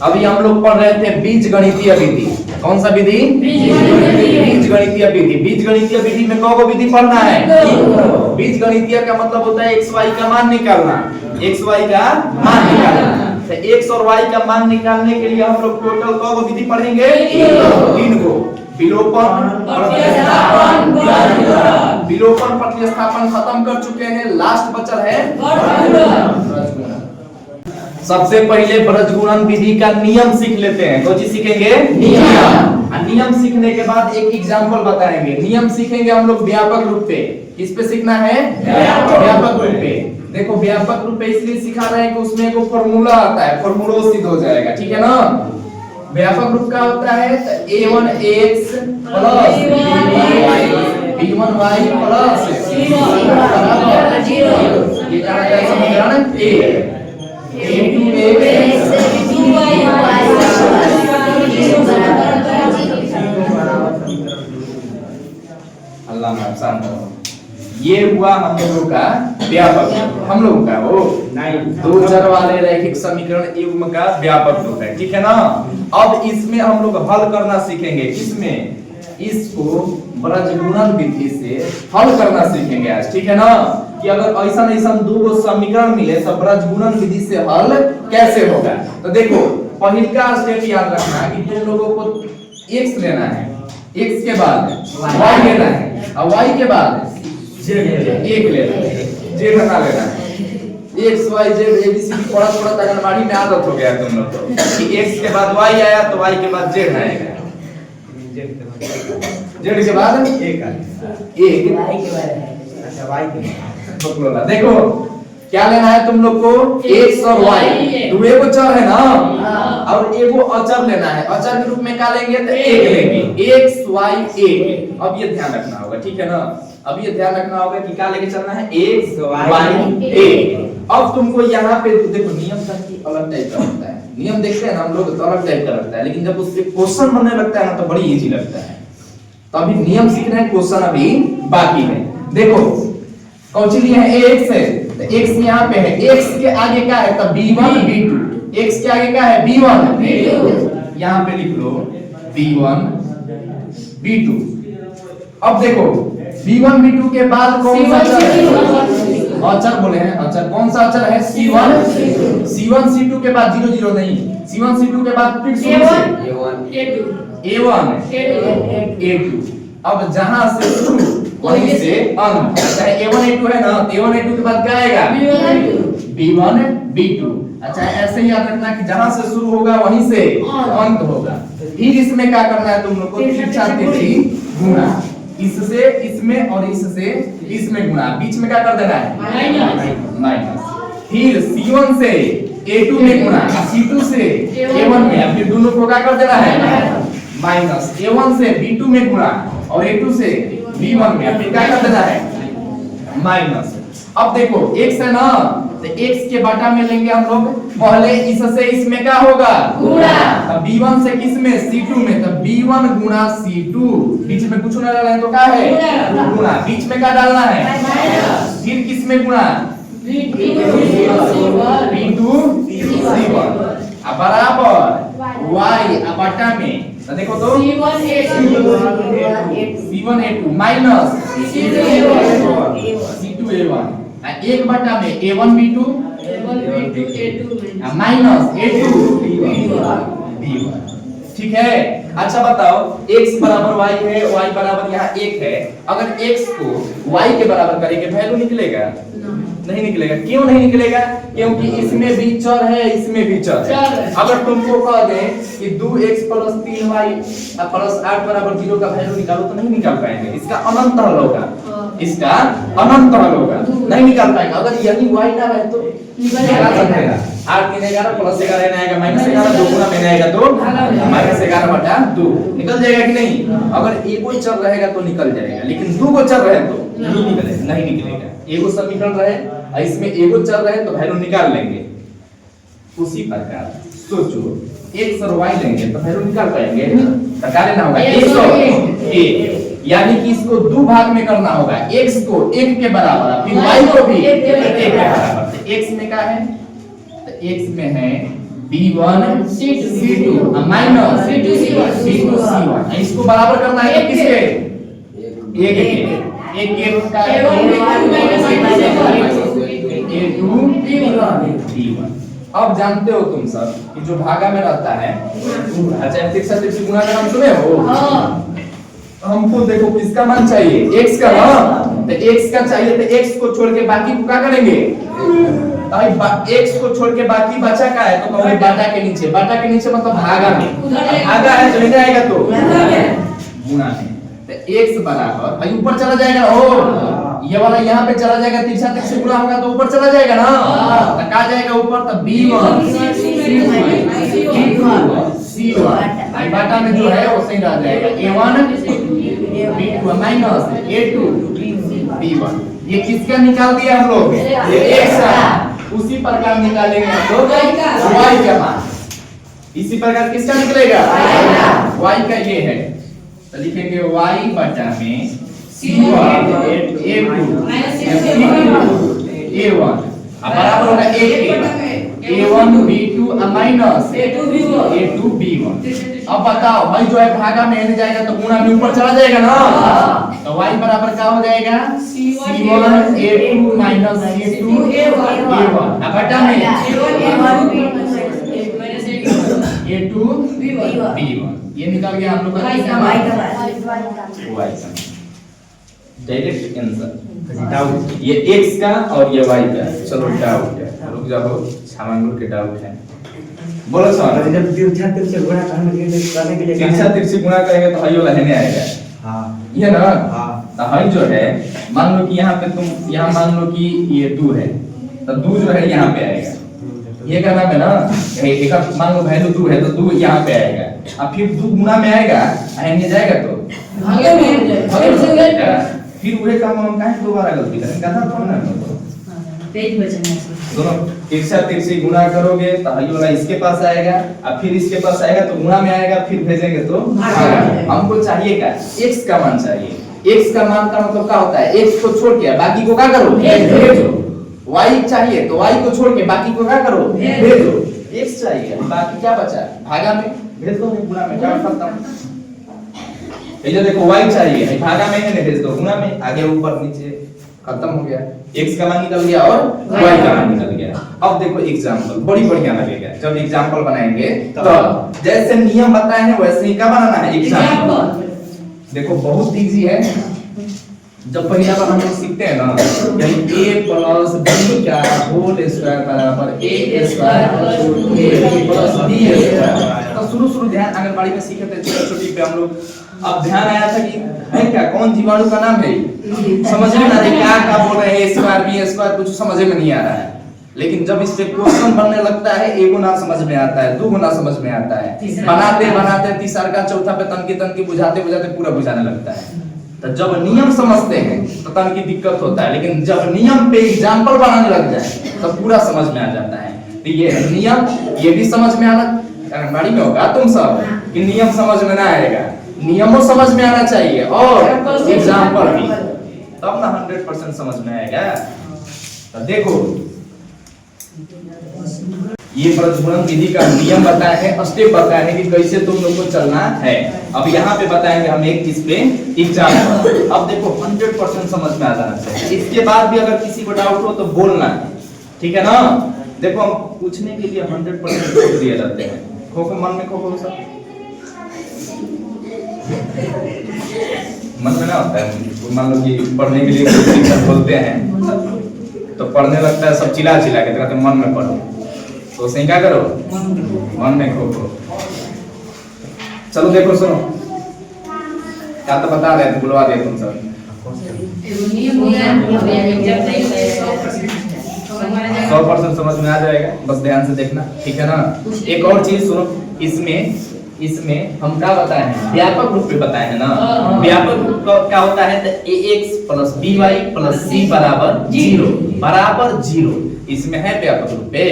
अभी हम लोग पढ़ रहे थे बीज गणितीय विधि। कौन सा विधि? बीज गणितीय विधि। बीज गणितीय विधि में कौन विधि पढ़ना है? बीज गणितीय का मतलब होता है x y का मान निकालना। x y का मान निकालना। तो x और y का मान निकालने के लिए हम लोग टोटल कौन विधि पढ़ेंगे? 3 को। विलोपन, विलोपन प्रतिस्थापन खत्म कर चुके हैं, लास्ट बचा है ब्रजगुणन। सबसे पहले ब्रजगुणन विधि का नियम सीख लेते हैं। कौन चीज सीखेंगे? नियम। नियम सीखने के बाद एक एग्जांपल बताएंगे। नियम सीखेंगे हम लोग व्यापक रूप पे। किस पे सीखना है? व्यापक रूप पे। देखो व्यापक रूप पे इसलिए सिखा रहे हैं कि उसमें एक फॉर्मूला आता है, फॉर्मूला सिद्ध हो जाएगा। ठीक है ना? व्यापक रूप का होता है a1x प्लस b1y प्लस ये क्या है? समीकरण ये हुआ हम लोगों का व्यापक। हम लोगों का वो दो चर वाले रैखिक समीकरण युग्म का व्यापक रूप है। ठीक है ना? अब इसमें हम लोग हल करना सीखेंगे। इसमें इसको ब्रजगुणन विधि से हल करना सीखेंगे आज। ठीक है ना? कि अगर ऐसा दो गो समीकरण मिले तो ब्रजगुणन विधि से हल कैसे होगा। तो देखो पहले का स्टेप याद रखना कि तुम लोगों को x लेना है, x के बाद y लेना है और y के बाद z लेना है, z हटा लेना है। x y z abcd पढ़ा थोड़ा अंगनवाड़ी में आदत हो गया तुम लोग को कि x के बाद y आया तो y के बाद z आएगा, z के बाद एक y के बाद अच्छा y के बाद। देखो क्या लेना है तुम लोग को? x और y। दो एगो चर है ना और एगो अचर लेना है। अचर के रूप में क्या लेंगे? तो एक लेंगे, x y एक। अब ये ध्यान रखना होगा। ठीक है ना? अब ये ध्यान रखना होगा कि क्या लेके चलना है? x y एक। अब तुमको यहाँ पे देखो नियम का की अलग टाइप का होता है। नियम देखते हैं ना हम लोग तो अलग टाइप का लगता है, लेकिन जब उससे क्वेश्चन बनने लगता है ना तो बड़ी इजी लगता है। तो अभी नियम सीख रहे हैं, क्वेश्चन अभी बाकी है। देखो कौन लिए है? x है तो x यहाँ पे है, x के आगे क्या है? तो b1 b2। x के आगे क्या है? b1 b2। यहाँ पे लिख लो b1 b2। अब देखो b1 b2 के बाद कौन सा अचर है? अचर बोले हैं अचर। कौन सा अचर है? c1 c1 c2 के बाद 0 0 नहीं, c1 c2 के बाद फिर a1 a2। अब जहां से शुरू वहीं से अंत। अच्छा a1 a2 है ना, a1 a2 के बाद क्या आएगा? b1 b2। अच्छा ऐसे ही याद रखना कि जहां से शुरू होगा वहीं से अंत होगा। फिर इसमें क्या करना है तुम लोग को? 3 4 3 गुणा, इससे इसमें और इससे इसमें गुणा, बीच में क्या कर देना है? माइनस। फिर c1 से a2 में गुणा, c2 से a1 में, फिर दोनों को क्या कर देना है? माइनस। a1 से b2 में गुणा और a2 से b1 में, फिर क्या कर देना है? माइनस। अब देखो x है ना तो x के बाटा में लेंगे हम लोग। पहले इससे इसमें क्या होगा? गुणा। अब b1 से किस में? c2 में, तो b1 गुणा c2। बीच में कुछ ना डालें तो क्या है? गुणा। बीच में क्या डालना है? माइनस। फिर किस में गुणा? b2 c1 बराबर y बाटा में। तो देखो तो c1 a2 minus c2 a1 एक बाटा में a1 b2 minus a2 b1। ठीक है? अच्छा बताओ x बराबर y है, y बराबर यहाँ 1 है। अगर x को y के बराबर करेंगे वैल्यू निकलेगा? नहीं निकलेगा। क्यों नहीं निकलेगा? क्योंकि इसमें भी चर है, इसमें भी चर है। अगर तुमको कह दें कि 2x प्लस 3y प्लस 8 बराबर 0 का वैल्यू निकालो तो नहीं निकाल पाएंगे। इसका अनंत हल होगा, इसका अनंत हल होगा, नहीं निकाल पाएंगे। अगर यही y ना रहे तो निकल जाएगा। 8 3 11 प्लस 11 आएगा माइनस 11, 2 गुना में आएगा तो माइनस 11 बटा 2 निकल जाएगा कि नहीं? अगर एक ही चर रहेगा तो निकल जाएगा, लेकिन दो गो चर रहे तो नहीं निकलेगा, नहीं निकलेगा। एगो समीकरण रहे इसमें एगो चर रहे तो वैल्यू निकाल लेंगे। उसी प्रकार सोचो x और y लेंगे तो वैल्यू निकाल पाएंगे? तो क्या लेना होगा? x और a, यानी कि इसको दो भाग में करना होगा। x को 1 के बराबर, फिर y को भी 1 के बराबर। तो x में क्या है? तो x में है B1 C2 minus B2 C1। इसको बराबर करना है किसके? एक का A2 B1। अब जानते हो तुम सब कि जो भागा में रहता है, अच्छा तिरछा तिरछी गुणा का नाम सुने हो? हमको देखो किसका मान चाहिए? x का ना, तो x का चाहिए तो x को छोड़ के बाकी को क्या करेंगे? भाई x को छोड़ के बाकी बचा का है तो कहोगे बाटा के नीचे मतलब भागा में, भागा है तो इधर आएगा तो गुणा में, तो x बराबर भाई ऊपर चला जाएगा। ओ ये वाला यहाँ पे चला जाएगा, तिरछा तिरछी गुणा होगा तो ऊपर चला जाएगा ना, तो कहाँ जाएगा ऊपर? तो B1 C1 बाटा में जो है वो सही रह जाएगा A1 B2 minus A2 B1। ये किसका निकाल दिया हम लोग? ये x का। उसी प्रकार निकालेंगे हम लोग y का मान। इसी प्रकार किसका निकलेगा? y का ये है, तो लिखेंगे y बटा में C1 A2 A1 बराबर होगा A1 B2 minus A2 B1। अब बताओ भाई जो है भागा में आने जाएगा तो गुणा में ऊपर चला जाएगा ना, तो y बराबर क्या हो जाएगा? C1 A2 minus C2 A1 बटा में A2 B1। ये निकल गया हम लोग का y का डायरेक्ट आंसर। ये x का और ये y का। चलो डाउट है, रुक जाओ, छामांगुर के डाउट है। बोलो सर, जब तिरछा तिरछी गुणा करने के लिए तिरछा तिरछी गुणा करेंगे तो हई वाला रहने आएगा। हां ये ना, हां, तो हई जो है मान लो कि यहाँ पे तुम यहाँ मान लो कि ये 2 है, तो 2 जो है यहाँ पे आएगा। ये क्या नाम है ना, एक मान लो वैल्यू 2 है तो 2 यहाँ पे आएगा, अब फिर 2 गुणा में आएगा, आएंगे जाएगा तो भागे में जाएगा। फिर वही काम हम काहे दोबारा गलती करेंगे? कथा थोड़ा ना पेज बचना है। दोनों तिरछा तिरछी गुणा करोगे तो हई वाला इसके पास आएगा, अब फिर इसके पास आएगा तो गुणा में आएगा, फिर भेजेंगे तो भागा। हमको चाहिए क्या? x का मान चाहिए। x का मान का मतलब क्या होता है? x को छोड़ के बाकी को क्या करो? भेजो। y चाहिए तो y को छोड़ के बाकी को क्या करो? भेजो। x चाहिए, बाकी क्या बचा? भागा में भेज दो, गुणा में क्या खत्म। ये जो देखो y चाहिए, भागा में है भेज दो, गुणा में आगे ऊपर नीचे खत्म हो गया। x का मान निकल गया और y का मान निकल गया। अब देखो एग्जांपल बड़ी बढ़िया लगेगा जब एग्जांपल बनाएंगे, तो जैसे नियम बताए हैं वैसे ही क्या बनाना है? एग्जांपल। देखो बहुत इजी है। जब पहला बार हम लोग सीखते हैं ना, यानी a प्लस b का होल स्क्वायर बराबर a square plus b square. तो शुरू ध्यान आंगनबाड़ी में सीखे थे छोटी पे हम लोग। अब ध्यान आया था कि है क्या, कौन जीवाणु का नाम है? समझ में ना क्या बोल रहे हैं, a स्क्वायर b स्क्वायर कुछ समझ में नहीं आ रहा है। लेकिन जब इस पे क्वेश्चन बनने लगता है, एक गुना समझ में आता है, 2 गुना समझ में आता है, बनाते तीसरा का चौथा पे तनकी बुझाते पूरा बुझाने लगता है। तो जब नियम समझते हैं तो तनकी दिक्कत होता है, लेकिन जब नियम पे एग्जांपल बनाने लग जाए तो पूरा समझ में आ जाता है। तो ये नियम, ये भी समझ में आना आंगनबाड़ी में होगा तुम सब कि नियम समझ में ना आएगा, नियमों समझ में आना चाहिए और एग्जांपल भी, तब ना 100% समझ में आएगा। तो देखो ये प्रजनन विधि का नियम बताए हैं, स्टेप बताए हैं कि कैसे तुम लोग को चलना है। अब यहाँ पे बताएंगे हम एक चीज पे एग्जांपल। अब देखो 100% समझ में आ जाना चाहिए। इसके बाद भी अगर किसी को डाउट हो तो बोलना है, ठीक है ना? देखो हम पूछने के लिए 100% छोड़ दिए जाते हैं। खो मन में खो सब मन में ना होता है। मान लो कि पढ़ने के लिए शिक्षक बोलते हैं तो पढ़ने लगता है, सब चिल्ला के कहते मन में पढ़ो, तो उसे क्या करो? मन में खो। चलो देखो सुनो, क्या तो बता रहे थे, बुलवा दिए तुम सब। 100% समझ में आ जाएगा, बस ध्यान से देखना, ठीक है ना? एक और चीज सुनो, इसमें हम क्या बताए हैं? व्यापक रूप में बताए हैं ना। व्यापक रूप क्या होता है? ax plus by plus c बराबर 0 इसमें है व्यापक रूप पे।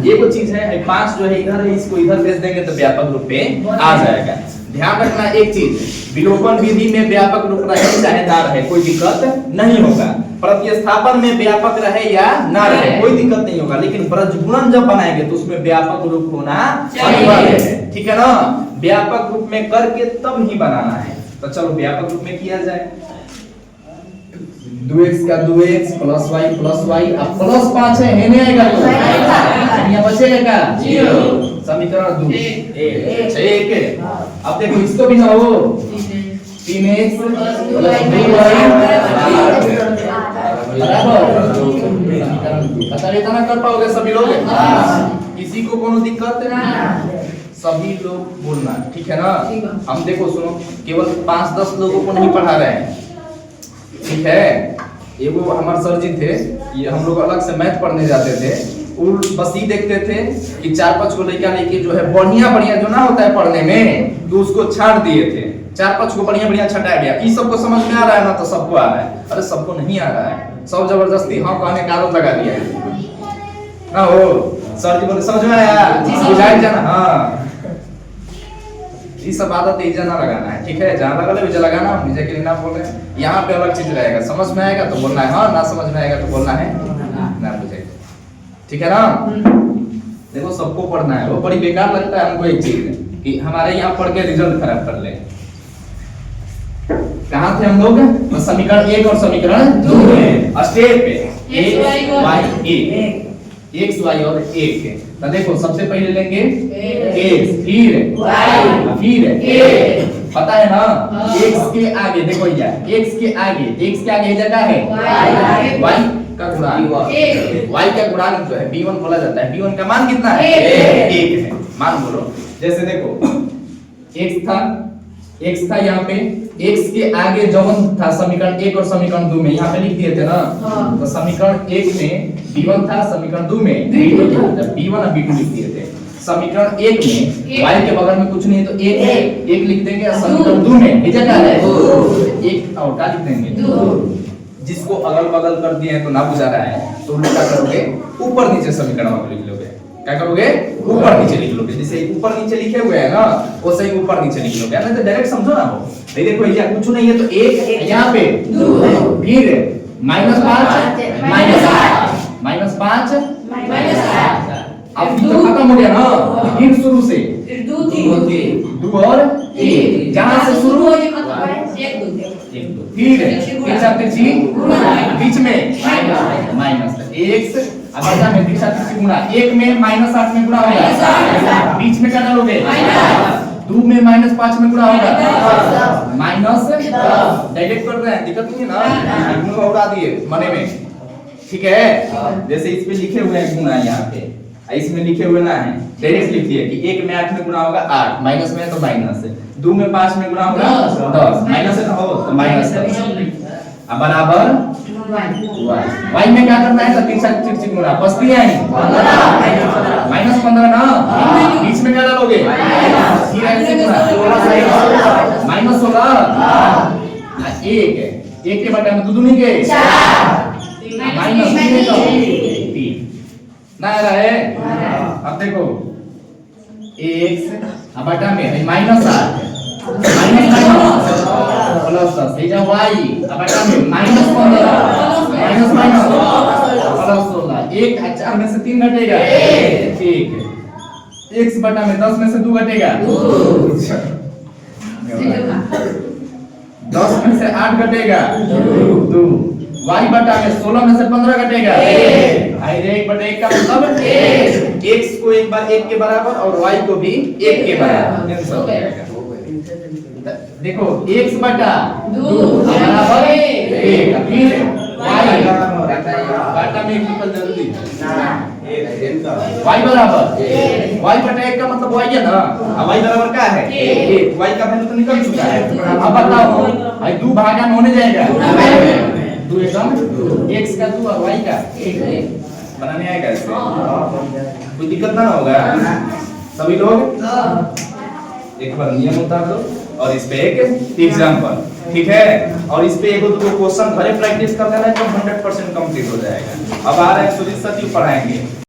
ये वो चीज है 5 जो है इधर है, इसको इधर भेज देंगे तो व्यापक रूप पे आ जाएगा। ध्यान रखना एक चीज, विलोपन विधि में व्यापक रूप रहे चाहे ना रहे कोई दिक्कत नहीं होगा। प्रतिस्थापन में व्यापक रहे या ना रहे कोई दिक्कत नहीं होगा, लेकिन ब्रजगुणन जब बनाएंगे तो उसमें व्यापक रूप होना चाहिए, ठीक है ना। व्यापक रूप में करके तब ही बनाना है। तो चलो व्यापक रूप में किया जाए। 2x का 2x प्लस y अब प्लस 5 है नहीं आएगा तो यहाँ बचेगा क्या 0। समीकरण 2 1 अब देखो इसको भी ना हो 3x प्लस 2y बराबर समीकरण 2। पता इतना कर पाओगे सभी लोग? किसी को कोनो दिक्कत नहीं, सभी लोग बोलना, ठीक है ना। हम देखो सुनो केवल 5-10 लोगों को नहीं पढ़ा रहे हैं, ठीक है। एगो हमारे सर जी थे, ये हम लोग अलग से मैथ पढ़ने जाते थे, वो बस ही देखते थे कि 4-5 को लड़का लेके जो है बढ़िया जो ना होता है पढ़ने में, तो उसको छांट दिए थे। 4-5 को बढ़िया छटाया गया कि सबको समझ में आ रहा है ना, तो सबको आ रहा है। अरे सबको नहीं आ रहा है, सब जबरदस्ती हाँ कहने का आरोप लगा दिया है ना। हो सर जी बोले समझ में आया बुझाई जाना, हाँ ये सब आदत इजा ना लगाना है, ठीक है। जहाँ लगा ले वैसे लगाना, मुझे के लिए ना बोले। यहाँ पे अलग चीज रहेगा, समझ में आएगा तो बोलना है हाँ, ना समझ में आएगा तो बोलना है ना मुझे, ठीक है ना। देखो सबको पढ़ना है, वो बड़ी बेकार लगता है हमको एक चीज कि हमारे यहाँ पढ़ के रिजल्ट खराब कर ले। कहाँ थे हम लोग? समीकरण 1 और समीकरण 2 में स्टेप पे x y और 1। तो देखो सबसे पहले लेंगे x फिर y फिर a। पता है ना x के आगे देखो भैया, x के आगे जगह है y का गुणांक, y का गुणांक जो है b1 बोला जाता है। b1 का मान कितना है? 1 है। मान बोलो जैसे देखो x था यहाँ पे, x के आगे जवन था समीकरण 1 और समीकरण 2 में यहाँ पे लिख दिए थे ना। तो समीकरण 1 में b1 था, समीकरण 2 में b2 था। जब b1 और b2 लिख दिए थे, समीकरण 1 में y के बगल में कुछ नहीं है तो 1 लिख देंगे, और समीकरण 2 में ये क्या है 1 और क्या लिख देंगे 2। जिसको अगल बगल कर दिए हैं तो ना बुझा रहा है तो उल्टा क्या करोगे, ऊपर नीचे समीकरण लिख लोगे। क्या करोगे? ऊपर नीचे लिख लोगे। जैसे ऊपर नीचे लिखे हुए हैं ना, वैसे ही ऊपर नीचे लिख लोगे, नहीं तो डायरेक्ट समझो ना हो। नहीं देखो ये कुछ नहीं है तो 1 यहाँ पे, फिर -5 -8 अब तो खत्म हो गया ना। फिर शुरू से 2 और 1 जहां से शुरू हो 1 2 फिर बीच में माइनस x अब बचा में दिशा तिरछी गुणा 1 में -8 में गुणा होगा, बीच में क्या डालोगे 2 में -5 में गुणा होगा माइनस डायरेक्ट कर रहे हैं, दिक्कत नहीं है ना। गुण को उड़ा दिए मने में, ठीक है। जैसे इस पे लिखे हुए हैं गुणा, यहाँ पे इसमें लिखे हुए ना है, डायरेक्ट लिख दिए कि 1 में 8 में गुणा होगा 8, माइनस में तो माइनस, 2 में 5 में गुणा होगा 10, माइनस है तो हो तो माइनस अब बराबर y में क्या करना है? तो 3 से गुणा बचती है -15 ना, बीच में क्या डालोगे फिर ऐसे गुणा -16 1 के बटा में 2 दूनी के 3 ना आ रहा है। अब देखो x अब बटा में -8 -10 प्लस 10 ये जो y अब बटा में -15 प्लस 16 1 4 में से 3 घटेगा 1, x बटा में 10 में से 2 घटेगा 10 में से 8 घटेगा 2, y बटा में 16 में से 15 घटेगा 1 बटा 1 का मतलब x को एक बार 1 के बराबर और y को भी 1 के बराबर। देखो x बटा 2 बराबर 1, फिर y बटा में 1 निकल जरूरी है y बराबर y बटा 1 का मतलब y है ना। अब y बराबर क्या है 1, y का वैल्यू तो निकल चुका है। अब बताओ भाई 2 भागा में होने जाएगा 2 एकम x का 2 और y का 1 बनाने आएगा इससे, कोई दिक्कत ना होगा सभी लोग। एक बार नियम उतार दो और इस पे एक एग्जांपल, ठीक है। और इस पे एक दो क्वेश्चन घरे प्रैक्टिस कर लेना तो 100% कंप्लीट हो जाएगा। अब आ रहे हैं सुजीत सर जी पढ़ाएंगे।